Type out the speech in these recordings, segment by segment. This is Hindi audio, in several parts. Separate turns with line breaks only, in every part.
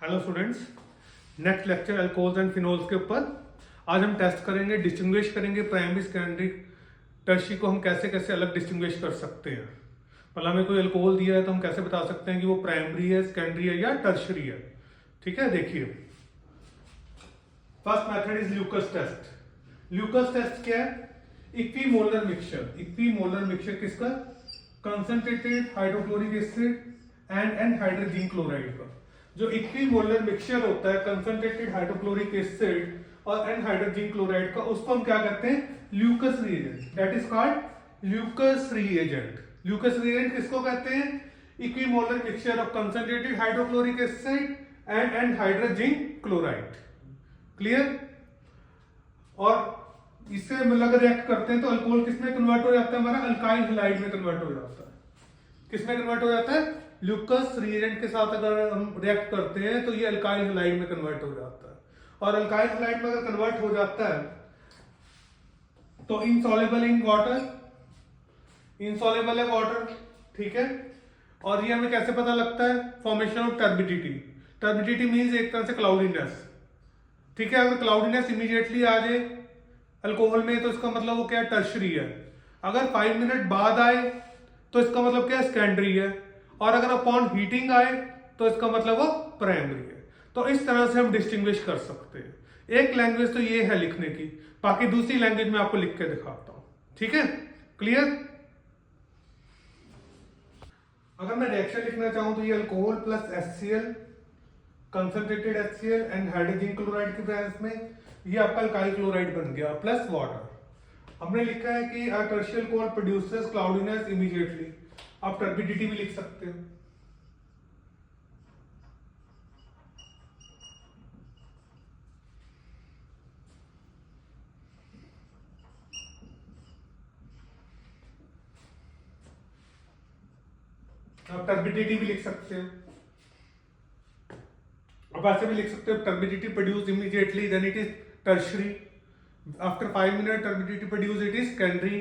Hello students, next lecture alcohols and phenols के ऊपर। आज हम टेस्ट करेंगे, डिस्टिंग्विश करेंगे प्राइमरी सेकेंडरी टर्शियरी को हम कैसे कैसे अलग डिस्टिंग्विश कर सकते हैं। मतलब हमें कोई अल्कोहल दिया है तो हम कैसे बता सकते हैं कि वो प्राइमरी है, सेकेंडरी है या टर्शियरी है। ठीक है, देखिए first method is Lucas test. Lucas test क्या है? Equimolar mixture. इक्विमोलर मिक्सचर किसका? Concentrated hydrochloric acid and hydrogen chloride का। जो इक्विमोलर मिक्सचर होता है कंसंट्रेटेड हाइड्रोक्लोरिक एसिड और एंड हाइड्रोजन क्लोराइड का, उसको हम क्या कहते हैं? Lucas reagent. That is called Lucas reagent. Lucas reagent किसको कहते हैं? Equimolar mixture of concentrated hydrochloric acid and hydrogen chloride. Clear? और इससे मतलब रिएक्ट करते हैं तो अल्कोहल किसमें कन्वर्ट हो जाता है? हमारा अल्काइल हैलाइड में कन्वर्ट हो जाता है। किसमें कन्वर्ट हो जाता है? ल्यूकस रिएजेंट के साथ अगर हम रिएक्ट करते हैं तो ये अल्काइल हैलाइड में कन्वर्ट हो जाता है। और अल्काइल हैलाइड में अगर कन्वर्ट हो जाता है तो इनसॉल्युबल इन वाटर, इनसॉल्युबल है वाटर। ठीक है, और ये हमें कैसे पता लगता है? Formation of turbidity. Turbidity means एक तरह से क्लाउडीनेस। ठीक है, अगर क्लाउडीनेस इमीडिएटली आ जाए अल्कोहल में तो इसका मतलब वो क्या है? टर्शरी है। अगर 5 मिनट बाद आए तो इसका मतलब क्या है? सेकेंडरी है। और अगर अपॉन हीटिंग आए तो इसका मतलब वो प्राइमरी है। तो इस तरह से हम डिस्टिंग्विश कर सकते हैं। एक लैंग्वेज तो ये है लिखने की, बाकी दूसरी लैंग्वेज में आपको लिख के दिखाता हूं। ठीक है, क्लियर? अगर मैं रिएक्शन लिखना चाहूं तो ये alcohol plus HCl, concentrated HCl and hydrogen chloride की प्रेजेंस में ये आपका अल्काइल क्लोराइड बन गया प्लस वाटर। हमने लिखा है कि a tertiary alcohol produces cloudiness immediately. आप टर्बिडिटी भी लिख सकते हो। आप टर्बिडिटी भी लिख सकते हो। आप ऐसे भी लिख सकते हो turbidity produce immediately then it is tertiary. After 5 minute turbidity produce it is secondary.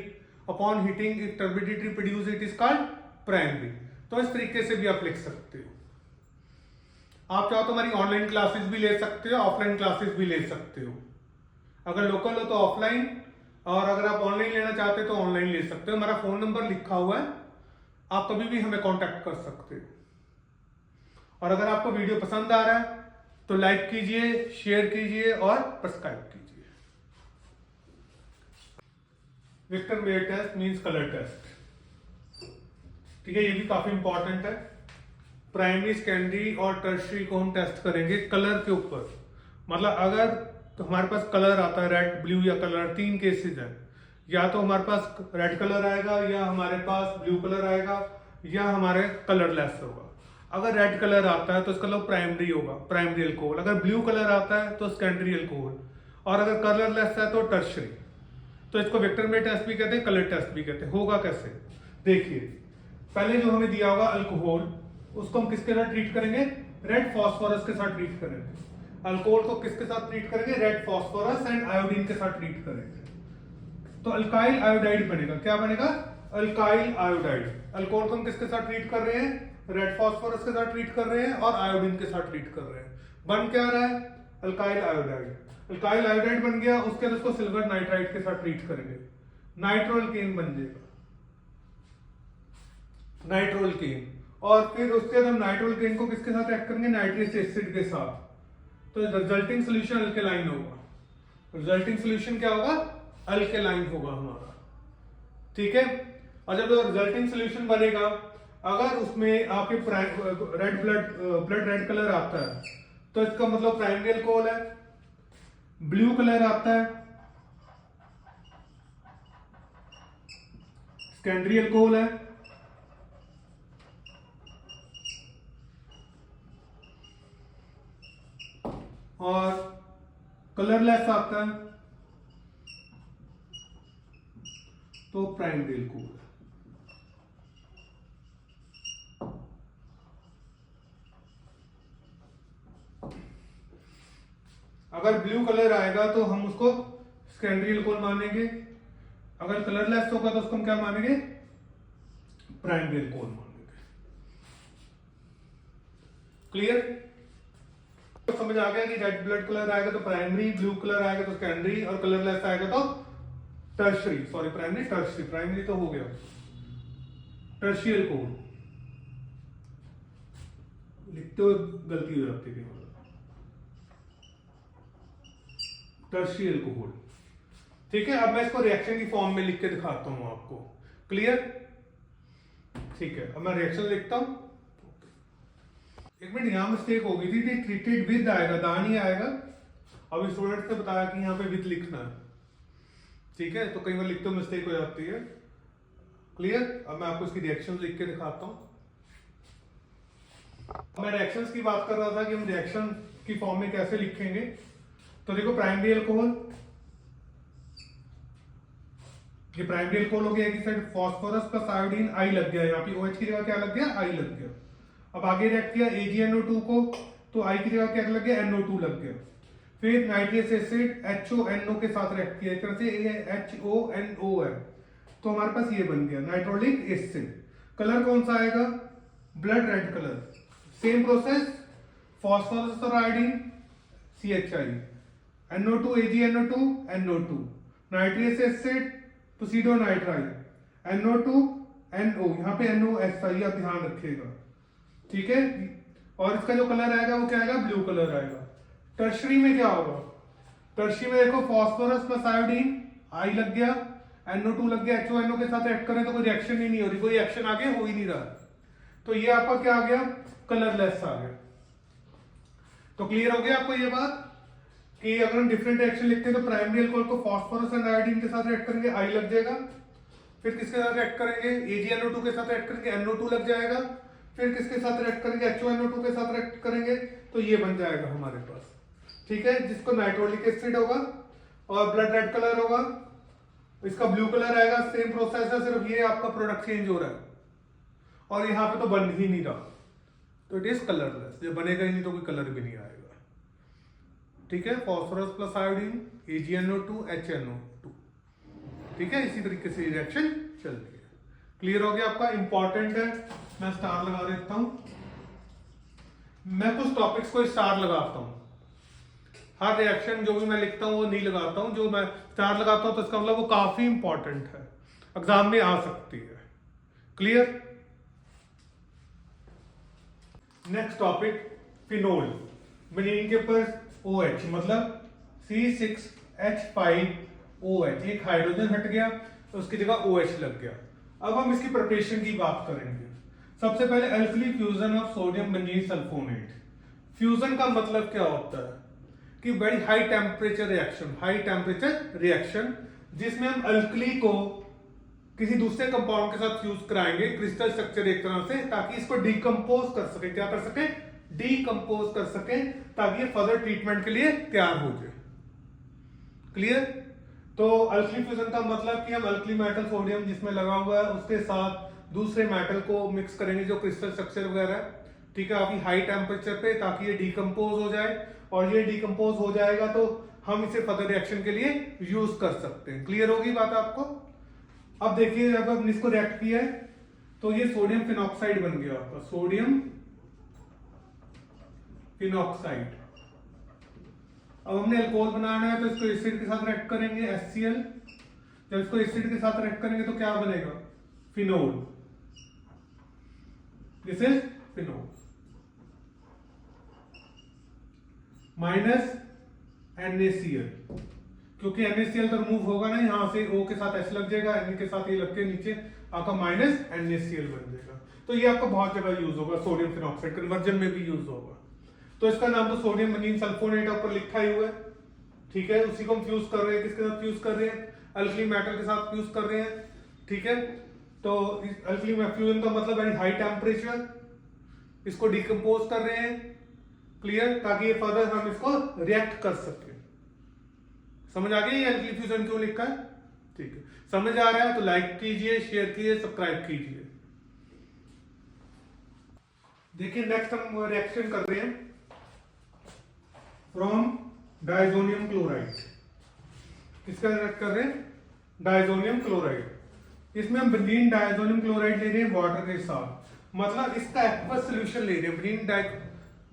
Upon heating if turbidity produce it is called primary. तो इस तरीके से भी आप लिख सकते हो। आप चाहो तो हमारी ऑनलाइन क्लासेस भी ले सकते हो, ऑफलाइन क्लासेस भी ले सकते हो। अगर लोकल हो तो ऑफलाइन, और अगर आप ऑनलाइन लेना चाहते हो तो ऑनलाइन ले सकते हो। हमारा फोन नंबर लिखा हुआ है, आप कभी भी हमें कांटेक्ट कर सकते हो। और अगर आपको वीडियो पसंद आ रहा है तो लाइक कीजिए, शेयर कीजिए और सब्सक्राइब कीजिए। Victor Meyer test means colour test. ठीक है, ये भी काफी इंपॉर्टेंट है। प्राइमरी, सेकेंडरी और टर्शियरी को हम टेस्ट करेंगे कलर के ऊपर। मतलब अगर तो हमारे पास कलर आता है रेड, ब्लू या कलर, 3 केसेस हैं। या तो हमारे पास रेड कलर आएगा, या हमारे पास ब्लू कलर आएगा, या हमारे कलरलेस होगा। अगर रेड कलर आता है तो इसका मतलब प्राइमरी होगा, प्राइमरी अल्कोहल। अगर ब्लू कलर आता है तो सेकेंडरी अल्कोहल, और अगर कलरलेस है तो टर्शियरी। तो इसको वेक्टर मेयर टेस्ट भी कहते हैं, कलर टेस्ट भी कहते हैं। होगा कैसे? देखिए, पहले जो हमें दिया होगा अल्कोहल, उसको हम किसके साथ ट्रीट करेंगे? रेड फास्फोरस के साथ ट्रीट करेंगे। अल्कोहल को किसके साथ ट्रीट करेंगे? रेड फास्फोरस एंड आयोडीन के साथ ट्रीट करेंगे। तो अल्काइल आयोडाइड बनेगा। क्या बनेगा? Alkyl iodide. अल्कोहल को हम किसके साथ ट्रीट कर रहे हैं? रेड फास्फोरस के साथ ट्रीट कर रहे हैं और आयोडीन के साथ ट्रीट कर रहे हैं। बन क्या रहा है? Alkyl iodide. अल्काइल आयोडाइड बन गया, उसके बाद उसको सिल्वर नाइट्राइड के साथ ट्रीट करेंगे, नाइट्रोअल्केन बन जाएगा, नाइट्रोअल्केन। और फिर उसके बाद हम नाइट्रोअल्केन को किसके साथ एक्ट करेंगे? नाइट्रिक एसिड के साथ। तो रिजल्टिंग सोल्यूशन अल्केलाइन होगा। रिजल्टिंग सोल्यूशन क्या होगा? अल्केलाइन होगा हमारा। ठीक है, और जब रिजल्टिंग सोल्यूशन बनेगा, अगर उसमें आपके रेड ब्लड रेड कलर आता है तो इसका मतलब प्राइमरी अल्कोहल है। ब्लू कलर आता है सेकेंडरी अल्कोहल है। और कलरलेस आता है तो प्राइमरी अल्कोहल है। अगर ब्लू कलर आएगा तो हम उसको सेकेंडरी अल्कोहल मानेंगे। अगर कलरलेस होगा तो उसको हम क्या मानेंगे? प्राइमरी अल्कोहल मानेंगे। क्लियर? तो समझ आ गया कि रेड ब्लड कलर आएगा तो प्राइमरी, ब्लू कलर आएगा तो सेकेंडरी और कलरलेस आएगा तो tertiary. Sorry primary tertiary, primary तो हो गया, टर्शियल कोड लिखते हुए गलती हो जाती थी, टर्शियल कोड। ठीक है, अब मैं इसको रिएक्शन की फॉर्म में लिख के दिखाता हूं आपको। क्लियर? ठीक है, अब मैं रिएक्शन लिखता हूं। एक मिनट, यहां मिस्टेक हो गई थी, ट्रीटेड विद आएगा, दा नहीं आएगा। अब स्टूडेंट ने बताया कि यहाँ पे विद लिखना है। ठीक है, तो कई बार लिखते मिस्टेक हो जाती है। क्लियर? अब मैं आपको इसकी रिएक्शन लिख के दिखाता हूं। मैं रिएक्शंस की बात कर रहा था कि हम रिएक्शन की फॉर्म में कैसे लिखेंगे। तो देखो, प्राइमरी अल्कोहल, ये प्राइमरी अल्कोहल हो गया, एक साइड फास्फोरस प्लस आयोडीन, आई लग गया, यहाँ पे OH की जगह क्या लग गया, आई लग गया। अब आगे रिएक्ट किया AgNO2 को, तो आई की जगह क्या लग गया, NO2 लग गया। फिर नाइट्रियस एसिड HONO के साथ रिएक्ट किया, एक तरह से ये HONO है, तो हमारे पास ये बन गया नाइट्रोलिक एसिड। कलर कौन सा आएगा, blood red colour. Same process, phosphorus और iodine CHI, NO2 AgNO2 NO2, nitrous acid पोसिडोनाइट्राइल, NO2 NO, यहाँ पे NOSI, आप ध्यान रखिएगा। ठीक है, और इसका जो कलर आएगा वो क्या आएगा, ब्लू कलर आएगा। टर्शरी में क्या होगा, टर्शरी में देखो फास्फोरस प्लस आयोडीन, आई लग गया, NO2 लग गया, HONO के साथ ऐड करें तो कोई रिएक्शन ही नहीं हो रही, कोई एक्शन आगे हो ही नहीं रहा। तो ये आपका क्या आ गया, कलरलेस आ गया। तो क्लियर हो गया आपको ये बात कि अगर हम डिफरेंट रिएक्शन लिखते हैं तो प्राइमरी अल्कोहल को फास्फोरस एंड आयोडीन के साथ ऐड करेंगे, आई लग जाएगा। फिर किसके साथ ऐड करेंगे, AgNO2 के साथ ऐड करेंगे, NO2 लग जाएगा। फिर किसके साथ ऐड करेंगे, HONO2 के साथ ऐड करेंगे, तो ये बन जाएगा हमारे पास। ठीक है, जिसको नाइट्रोलिक एसिड होगा और ब्लड रेड कलर होगा, इसका ब्लू कलर आएगा। सेम प्रोसेस है, सिर्फ ये आपका प्रोडक्ट चेंज हो रहा है और यहाँ पे तो बन ही नहीं रहा, तो इट इज कलरलेस। जब बनेगा ही नहीं तो कोई कलर भी नहीं आएगा। ठीक है, phosphorus plus iodine, AgNO2 HNO2। ठीक है, इसी तरीके से रिएक्शन चल रही है। क्लियर हो गया आपका, इंपॉर्टेंट है। मैं स्टार लगा देता हूं, मैं कुछ टॉपिक्स को स्टार लगाता हूं। हर रिएक्शन जो भी मैं लिखता हूं वो नहीं लगाता हूं, जो मैं स्टार लगाता हूं तो इसका मतलब वो काफी इंपॉर्टेंट है, एग्जाम में आ सकती है। Clear? Next topic, phenol. Benzene के ऊपर OH मतलब C6H5OH, एक हाइड्रोजन हट गया तो उसकी जगह OH लग गया। अब हम इसकी प्रिपरेशन की बात करेंगे। सबसे पहले alkali fusion of sodium benzene sulphonate. Fusion का मतलब क्या होता है कि very high temperature reaction, high temperature reaction जिसमें हम अल्कली को किसी दूसरे कंपाउंड के साथ फ्यूज कराएंगे, क्रिस्टल स्ट्रक्चर एक तरह से, ताकि इसको डिकम्पोज कर सके। क्या कर सके, डिकम्पोज कर सके, ताकि ये फर्दर ट्रीटमेंट के लिए तैयार हो जाए। क्लियर? तो अल्कली फ्यूजन का मतलब कि हम अल्कली मेटल सोडियम जिसमें लगा हुआ है उसके साथ दूसरे मेटल को मिक्स करेंगे जो क्रिस्टल स्ट्रक्चर वगैरह है। ठीक है, काफी हाई टेम्परेचर पे, ताकि ये डिकम्पोज हो जाए, और ये डिकम्पोज हो जाएगा तो हम इसे फर्दर रिएक्शन के लिए यूज कर सकते हैं। क्लियर होगी बात आपको? अब देखिए, जब हमने इसको रिएक्ट किया है तो ये सोडियम फिनॉक्साइड बन गया आपका, सोडियम फिनॉक्साइड। अब हमने अल्कोहल बनाना है तो इसको एसिड के साथ रिएक्ट करेंगे, HCl। जब इसको एसिड के साथ रिएक्ट करेंगे तो क्या बनेगा, phenol. This is phenol minus NaCl, क्योंकि NaCl तो रिमूव होगा ना, यहां से O के साथ H लग जाएगा, N के साथ ये लग के नीचे आपका माइनस NaCl बन जाएगा। तो ये आपका बहुत जगह यूज होगा, सोडियम फिनॉक्साइड कन्वर्जन में भी यूज होगा। तो इसका नाम तो सोडियम बेंजीन सल्फोनेट ऊपर लिखा ही हुआ है। ठीक है, उसी को हम फ्यूज कर रहे हैं, किसके साथ फ्यूज कर रहे हैं, अल्कली मेटल के साथ फ्यूज कर रहे हैं। ठीक है, तो अल्कली फ्यूजन का मतलब वेरी हाई टेम्परेचर, इसको डिकम्पोज कर रहे हैं। क्लियर? ताकि ये फर्दर हम इसको रिएक्ट कर सके। समझ आ गई अल्कली फ्यूजन क्यों लिखा है? ठीक है, समझ आ रहा है तो लाइक कीजिए, शेयर कीजिए, सब्सक्राइब कीजिए। देखिए, नेक्स्ट हम रिएक्शन कर रहे हैं फ्रॉम डायजोनियम क्लोराइड। किसका रिएक्ट कर रहे हैं, डायजोनियम क्लोराइड। इसमें हम बेंजीन डायजोनियम क्लोराइड ले रहे हैं वाटर के साथ, मतलब इसका एक्वस सोल्यूशन ले रहे हैं।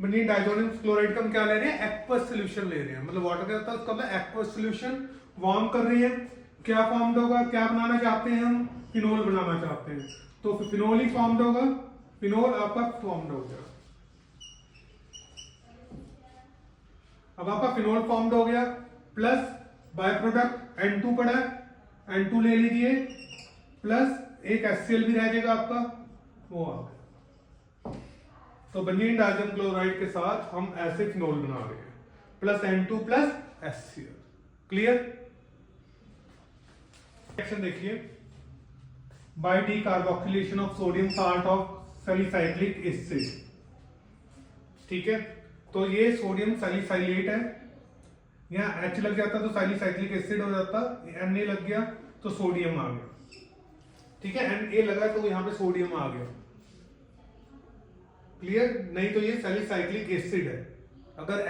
बेंजीन डाइजोनियम क्लोराइड का हम क्या ले रहे हैं, एक्वस सोल्यूशन ले रहे हैं, मतलब वाटर क्या होता है उसका मतलब एक्वस सोल्यूशन वार्म कर रही है, क्या फॉर्म्ड होगा, क्या बनाना चाहते हैं हम, फिनोल बनाना चाहते हैं, तो फिनोल ही फॉर्म्ड होगा, फिनोल आपका फॉर्म्ड हो गया। अब आपका फिनोल फॉर्म्ड हो गया, प्लस बाय प्रोडक्ट N2 पड़ा है, N2 ले लीजिए, प्लस एक HCl भी रह जाएगा आपका, वो आ गया। तो बेंजीन डाइजोनियम क्लोराइड के साथ हम ऐसे फिनोल बना रहे हैं, plus N2 plus HCl। Clear? Action देखिए, by decarboxylation of sodium salt of salicylic acid. ठीक है, तो ये सोडियम सैलिसाइलेट है, यहाँ H लग जाता तो सैलिसाइक्लिक एसिड हो जाता, Na लग गया तो सोडियम आ गया। ठीक है, Na लगा तो यहाँ पे सोडियम आ गया। क्लियर? नहीं तो ये सैलिसाइक्लिक एसिड है अगर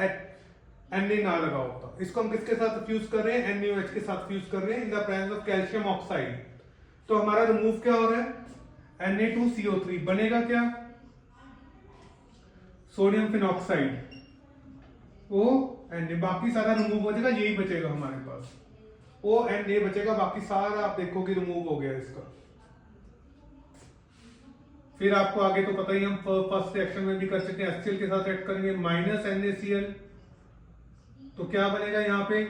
Na ना लगा होता। इसको हम किसके साथ फ्यूज कर रहे हैं, NaOH के साथ फ्यूज कर रहे हैं in the presence of calcium oxide. तो हमारा रिमूव क्या हो रहा है, Na2CO3 बनेगा क्या, सोडियम फिनॉक्साइड, ओ Na, बाकी सारा रिमूव हो जाएगा, यही बचेगा हमारे पास, ओ Na बचेगा, बाकी सारा आप देखोगे रिमूव हो गया इसका। फिर आपको आगे तो पता ही, हम फर्स्ट रिएक्शन में भी कर सकते हैं, HCl के साथ ऐड करेंगे माइनस NaCl, तो क्या बनेगा यहाँ पे,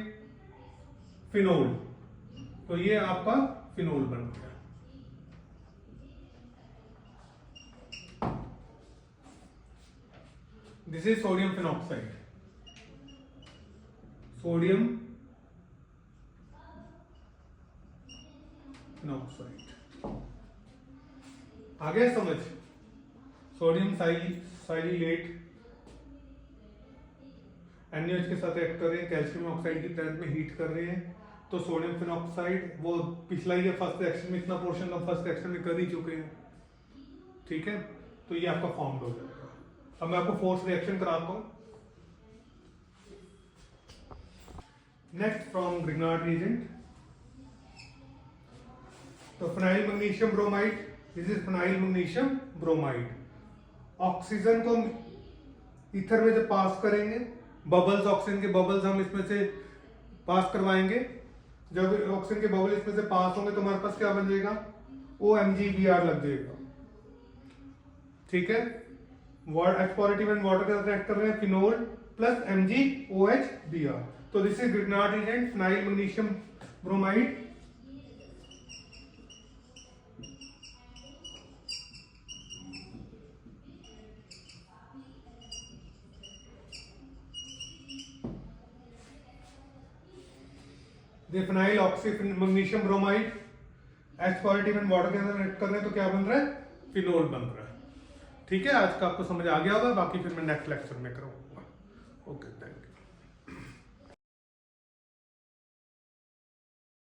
फिनोल, तो ये आपका फिनोल बन गया। This is sodium phenoxide, sodium phenoxide. आ गया समझ? सोडियम साइलिलेट NaOH के साथ ऐड कर रहे हैं, कैल्शियम ऑक्साइड की प्रेजेंस में हीट कर रहे हैं, तो सोडियम फिनॉक्साइड, वो पिछला ही है फर्स्ट रिएक्शन में, इतना पोर्शन हम फर्स्ट रिएक्शन में कर ही चुके हैं। ठीक है, तो ये आपका फॉर्म हो जाएगा। अब मैं आपको फोर्थ रिएक्शन कराता हूं। नेक्स्ट फ्रॉम ग्रिग्नार्ड रिएजेंट, तो phenyl magnesium bromide, this is phenyl magnesium bromide. Oxygen को ईथर में जब पास करेंगे, बबल्स, ऑक्सीजन के बबल्स हम इसमें से पास करवाएंगे, जब ऑक्सीजन के बबल इसमें से पास होंगे तो हमारे पास क्या बन जाएगा, OMgBr लग जाएगा। ठीक है, H पॉजिटिव एंड वाटर के साथ ऐड कर रहे हैं, फिनोल प्लस MgOHBr, तो this is Grignard reagent, phenyl magnesium bromide. Phenyl oxy magnesium bromide, H positive and water के अंदर ऐड कर रहे हैं, तो क्या बन रहा है, फिनोल बन रहा है। ठीक है, आज का आपको समझ आ गया होगा, बाकी फिर मैं नेक्स्ट लेक्चर में कराऊंगा। Okay, thank you.